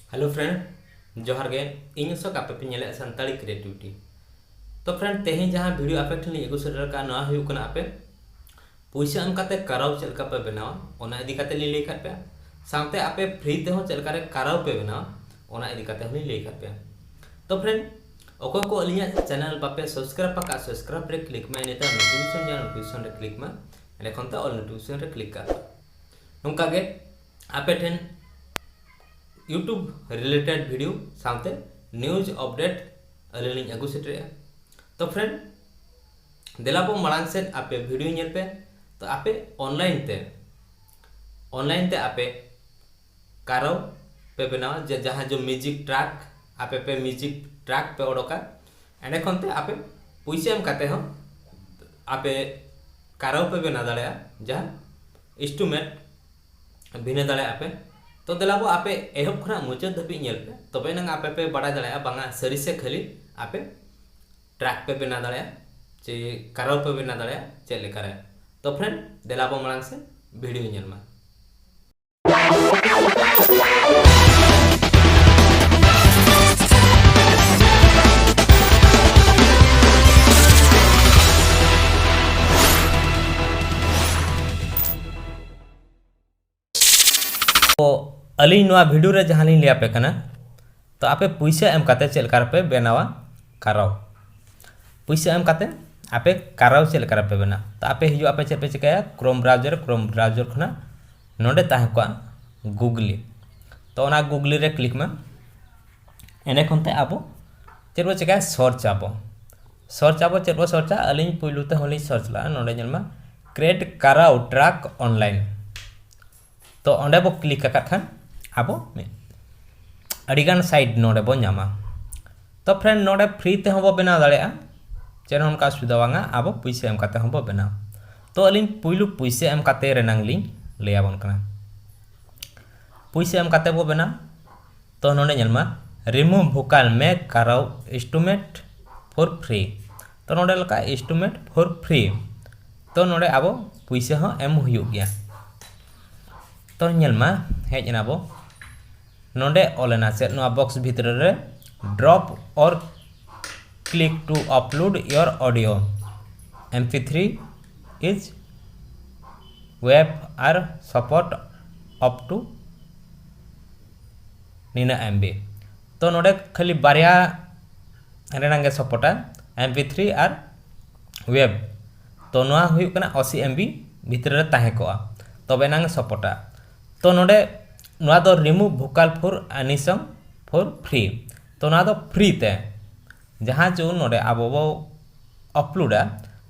Hello friend जोहार गे इन सो आपे पे नेले संताली क्रिएटिविटी। तो फ्रेंड तेहे जहां वीडियो आपे ठन एगो सेटर का ना हुई कना आपे पैसा एम काते कराव चलका पे बनावा ओना इदी काते ले खात पे साथे आपे फ्री ते हो चलका रे कराव पे बनावा ओना इदी काते हली ले खात पे। तो फ्रेंड ओको को अलिया चैनल पापे सब्सक्राइब पाका सब्सक्राइब रे क्लिक में नेता नोटिफिकेशन रे क्लिक में एले खनता ऑल नोटिफिकेशन रे क्लिक कर नोंका गे आपे ठन यूट्यूब रिलेटेड वीडियो साथे न्यूज अपडेट अलिंग अगु सेटे। तो फ्रेंड देलाबो मांग से आपे वीडियो नेल पे तो आपे ऑनलाइन ते आपे कारो पे बनावा जहां जो म्यूजिक ट्रैक आपे पे म्यूजिक ट्रैक पे ओडोका एने खनते आपे पैसे एम काते हो आपे कारो पे बना दाड़े जहां इंस्ट्रूमेंट बिना दाड़े आपे। तो देलाबो आपे एहब खना मुचाद धबी नेल पे तबे नंग आपे पे बड़ा दाड़े बांगा सरी से खाली आपे ट्रैक पे बना दाड़े चे कारो पे बना दाड़े चे लेका रे। तो फ्रेंड देलाबो मांग से वीडियो नेल मा। तो अली नवा वीडियो रे जहां लिंग लिया पे कना तो आपे पैसा एम काते चेल कर पे बनावा कराव पैसा एम काते आपे कराव चेल कर पे बना। तो आपे हिजो आपे चेल पे चिकाया क्रोम ब्राउजर खना नोडे ताहे को गूगली तो ओना गूगली रे क्लिक में एने खनते आबो चेल चिकाया सर्च आबो चेल सर्चा अलिंग पुइलु ते होली सर्च ला नोडे नेलमा क्रिएट कराव ट्रैक ऑनलाइन। तो अंडे बो क्लिक खान अब अड़ीगान साइड नोडे बो नामा। तो फ्रेंड नोडे फ्री ते हो बना दाड़े चेन उनका सुविधा बांगा अब पैसे एम काते हो बना। तो अलिंग पुइलु पैसे एम काते रेनांग लिंग लेयाबन कना पैसे एम काते बो बना। तो नोडे नेलमा रिमूव वोकल मेक कराव इंस्ट्रूमेंट फॉर फ्री। तो नोडे लका इंस्ट्रूमेंट फॉर फ्री तो नोडे अब पैसे हो एम हुयु गया। तो नेलमा हेजना बो नोडे ओलेना से नो बॉक्स भीतर रे drop or click to upload your audio mp3 is wav are support up to नीना MB। तो नोडे खाली बारिया रेनांगे सपोर्टा mp3 आर वेब तो नोआ हुयु कना 80 MB भीतर रे ताहे कोआ तबे नांगे सपोर्टा। तो नोडे नोआ दो remove vocal for anything for free तो नोआ दो फ्री ते जहां जो नोडे आबो बो अपलोडा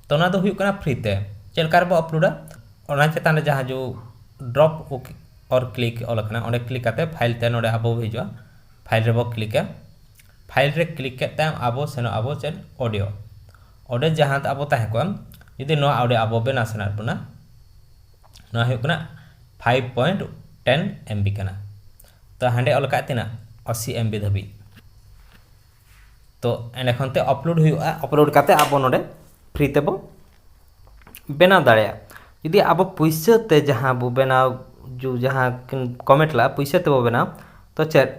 तो नोआ दो हुयु कना फ्री ते चेलकार बो अपलोडा ओना चेतान जहां जो ड्रॉप और क्लिक ओलकना ओंडे क्लिक करते फाइल ते नोडे आबो हिजुआ फाइल रे बो क्लिक फाइल रे क्लिक करते आबो सेनो आबो चेल ऑडियो जहां आबो ताहे को यदि नोआ ऑडियो आबो बेना सना बना नोआ हुयु कना 5.10 MB कना। तो हांडे अलका तना 80 MB धबी तो एने खनते अपलोड हुआ अपलोड करते आबो नोडे फ्री तेबो बना दाड़े। यदि आबो पैसा ते जहां बो बना जो जहां कमेंट ला पैसा तेबो बना तो चेक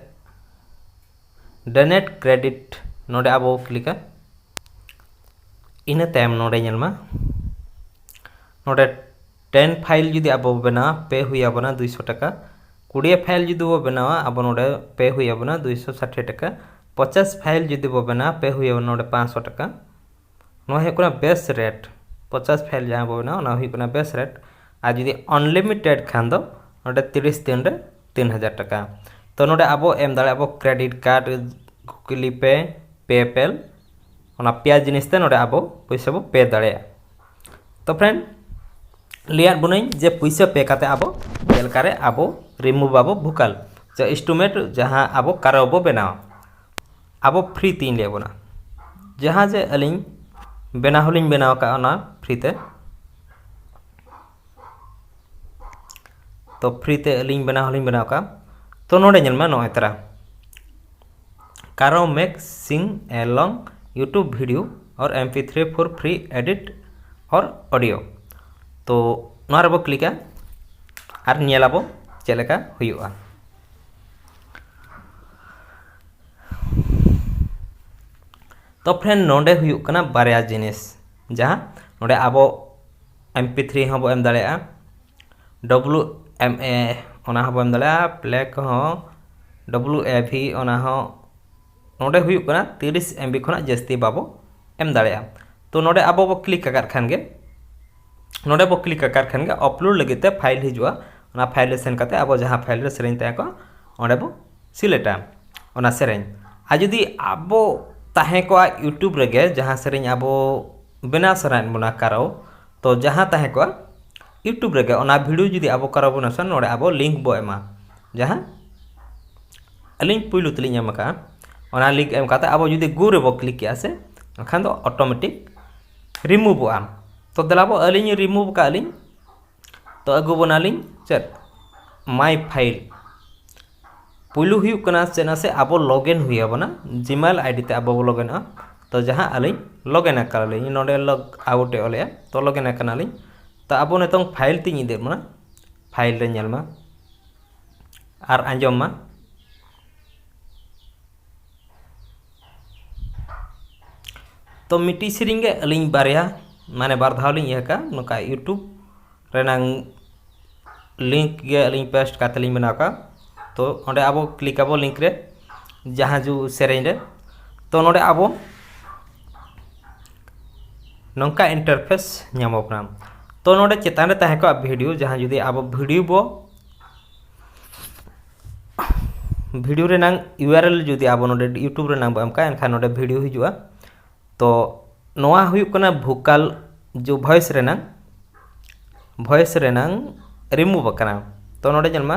डोनेट क्रेडिट नोडे आबो क्लिक इन टाइम नोडे नेलमा नोडे 10 फाइल जुदी अब बना पे हुआ बना 200 टका 20 फाइल जुदी वो बनावा अब नोडे पे हुआ बना 260 टका 50 फाइल जुदी वो बना पे हुआ नोडे 500 टका नो है कोना बेस रेट 50 फाइल जहां वो बना ना हुई कोना बेस रेट आ जुदी अनलिमिटेड खान दो नोडे 30 दिन रे 3000 टका। तो नोडे अब एम दाड़े अब क्रेडिट कार्ड गूगल पे पेपैल ओना पेया जिनिस ते नोडे अब पैसा बो पे दाड़े। तो फ्रेंड लिया बुनाई जे पैसा पे काते आबो चेलकारे आबो रिमूव आबो वोकल जे इंस्ट्रूमेंट जहां आबो कराबो बनाओ आबो फ्री तीन लेबोना जहां जे अलिंग बेना होलिंग बनाओ का ना फ्री ते। तो फ्री ते अलिंग बेना होलिंग बनाओ का तो नोडे नेलमा नोय तरा कारो make sing a long YouTube video or mp3 for free edit or audio. तो नोआ रे बो क्लिका आर नेलाबो चेलेका हुयुआ। तो फ्रेंड नोडे हुयुक कना बारया जिनिस जहां नोडे आबो MP3 हबो एम दाड़ेया WMA ओना हबो एम दाड़ेया प्ले को WAV ओना हो नोडे हुयुक कना 30 MB खना जस्ती बाबो एम दाड़ेया। तो नोडे आबो बो क्लिक कर खान गे नोडे बो क्लिक कर खान गे अपलोड लगित ते फाइल हिजुआ ओना फाइल सेन काते आबो जहां फाइल रे सेरेन ते को ओडे बो सिलेक्टा ओना सेरेन आ जुदी आबो ताहे को यूट्यूब रेगे जहां सेरेन आबो बेना सरान बना कराओ तो जहां ताहे को यूट्यूब रेगे ओना वीडियो जुदी आबो कराओ बना सन नोडे आबो लिंक बो एमा जहां अलिंग पुइलु तलिंग एम का ओना लिंक एम काते आबो जुदी गु रे बो क्लिक किया से खान दो ऑटोमेटिक रिमूव आम तो दलाबो अलिंग रिमूव का अलिंग तो अगु बनालिंग चेत माय फाइल पुलु हुयुक कना से ना से आबो लॉगिन हुई बना जीमेल आईडी ते आबो लॉगिन तो जहां अलिंग लॉगिन करालिंग नोडे लॉग आउट ओले तो लॉगिन कनालिंग तो आबो नेतों फाइल तिंग इदे मना फाइल रे नेलमा आर आंजम मा तो मिट्टी सिरिंगे अलिंग बारया माने बार धावलिंग यह का नोका यूट्यूब रेनांग लिंक गे अलिंग पेस्ट कातलिंग बना का तो ओंडे आबो क्लिक आबो लिंक रे जहां जो सेरेन रे तो नोडे आबो नोंका इंटरफेस ᱧᱟᱢᱚᱜ ᱠᱟᱱᱟ तो नोडे चेतान रे ताहे को वीडियो जहां जुदी आबो वीडियो रे नांग URL जुदी आबो नोडे यूट्यूब रे नांग बो एमका एनखा नोडे वीडियो हिजुआ तो नोआ हुयुक कना भोकाल जो वॉइस रे नांग रिमूव कना तो नोडे जन्मा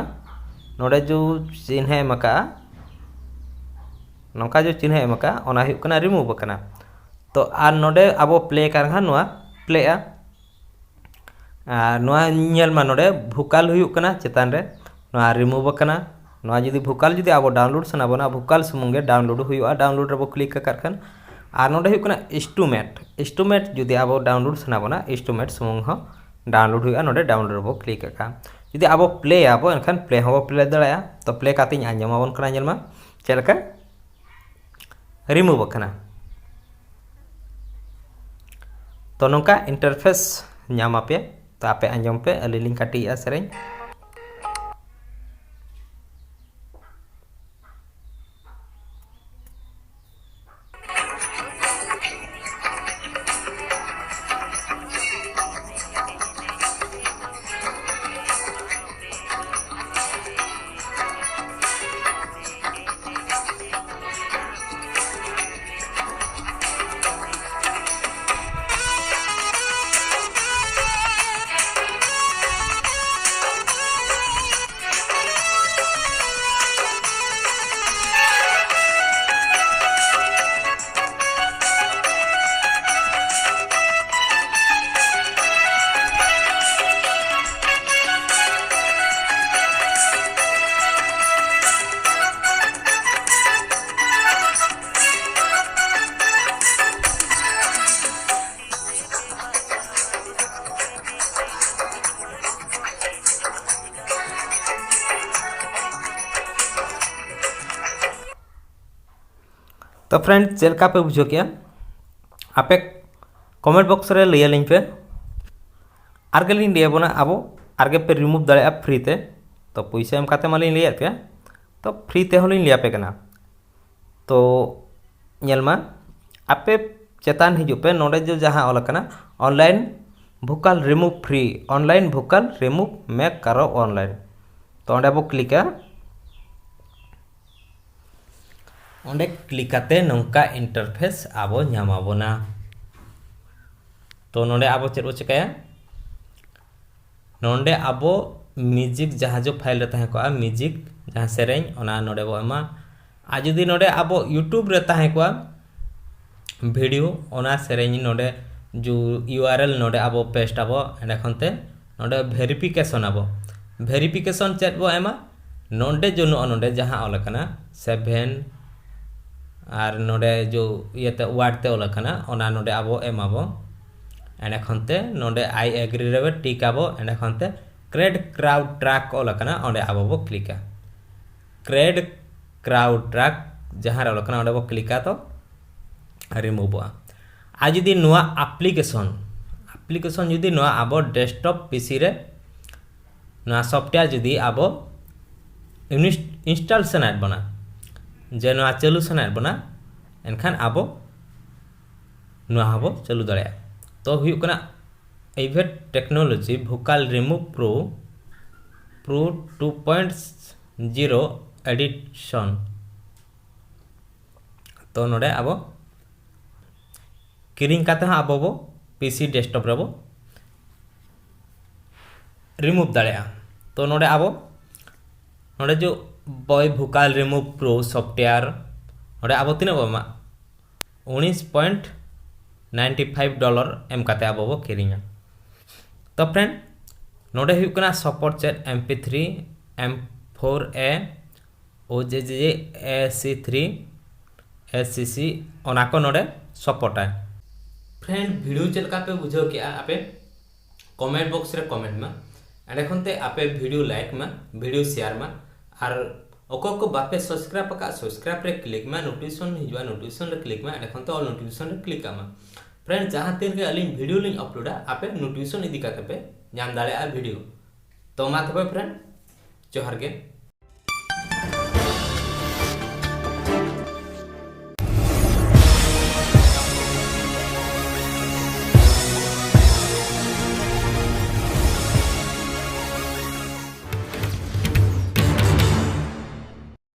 नोडे जो चिन्ह एमका नोका जो चिन्ह एमका ओना हुयुक कना रिमूव कना तो आर नोडे आबो प्ले करहा नोआ प्ले आ नोआ नेल मा नोडे भोकाल हुयुक कना चेतान रे नोआ रिमूव कना नोआ जुदी भोकाल जुदी आबो डाउनलोड सना बना भोकाल सुमुंगे डाउनलोड हुयुआ डाउनलोड रे बो क्लिक कर खान आर नोडे हुयुक कना इंस्ट्रूमेंट जुदी आबो डाउनलोड सना बना इंस्ट्रूमेंट सुमुंग हो डाउनलोड हुयुआ नोडे डाउनलोड रे बो क्लिक का जुदी आबो प्ले आबो एनखान प्ले हो प्ले दड़ाया तो प्ले कातिन आंजमाबन कना जेलमा चेलका रिमूव कना तो नोका इंटरफेस ᱧᱟᱢ आपे तो आपे आंजम पे अलिलिंग काटी आ सेरेन तो फ्रेंड चलका पे बुझो क्या आपे कमेंट बॉक्स रे लिया लिंक पे आरगे लिंक दिया बना आबो आरगे पे रिमूव दाड़े आप फ्री ते तो पैसा एम काते मालिन लिया के तो फ्री ते होलिन लिया पे कना तो नेलमा आपे चेतान हिजु पे नोडे जो जहां ऑल कना online Bhokaal remove free online Bhokaal remove make करो ऑनलाइन तो ओंडे बो क्लिका ओंडे क्लिकाते नोंका इंटरफेस आबो ᱧᱟᱢᱟᱵᱚᱱᱟ तो नोंडे आबो चेद बो चिकाया नोंडे आबो म्यूजिक जहां जो फाइल रे ताहे को म्यूजिक जहां सेरेन ओना नोंडे बो एमा आ जुदी नोंडे आबो यूट्यूब रे ताहे को वीडियो ओना सेरेन नोंडे जो URL नोंडे आबो पेस्ट आबो एंड खनते नोंडे वेरिफिकेशन चेद बो एमा नोंडे जो नोंडे जहां ऑल कना 7 और नोडे जो ये वार्ड ते ओला कना ओना नोडे आबो एमाबो एंड खनते नोडे आई एग्री रे टिक आबो एंड खनते क्रेड क्राउड ट्रैक ओला कना ओंडे आबो बो क्लिका क्रेड क्राउड ट्रैक जहां रे ओला कना ओंडे बो क्लिका तो रिमूव आ जुदी नोआ एप्लीकेशन जुदी नोआ आबो डेस्कटॉप पीसी रे नोआ सॉफ्टवेयर जुदी आबो इंस्टॉल सनात बना जे नोआ चालू सनात बना एनखान आबो नोआ आबो चालू दाड़े तो हुयुग कना await technology Bhokaal remove pro 2.0 addition तो नोडे आबो किरिंग काते हाँ आबो बो पीसी डेस्कटॉप रे बो रिमूव दाड़े तो नोडे आबो नोडे जो boy Bhokaal remove pro software नोडे आबो तीना बमा $19.95 एम काते आबो बो किरिंगा तो फ्रेंड नोडे हुयुग कना सपोर्ट चेट MP3 M4A OGG AC3 SCC ओना को नोडे सपोर्ट है फ्रेंड वीडियो चल का पे बुझो कि आपे कमेंट बॉक्स रे कमेंट में एंड खनते आपे वीडियो लाइक में वीडियो शेयर में और को बापे सब्सक्राइब का सब्सक्राइब रे क्लिक में नोटिफिकेशन हिजुआ नोटिफिकेशन रे क्लिक में एंड खनते ऑल नोटिफिकेशन रे क्लिक में फ्रेंड जहां तीन के अलिन वीडियो लिंक अपलोडा आपे नोटिफिकेशन इदी काते पे नाम दाड़े वीडियो तो मा तबे फ्रेंड जोहार के।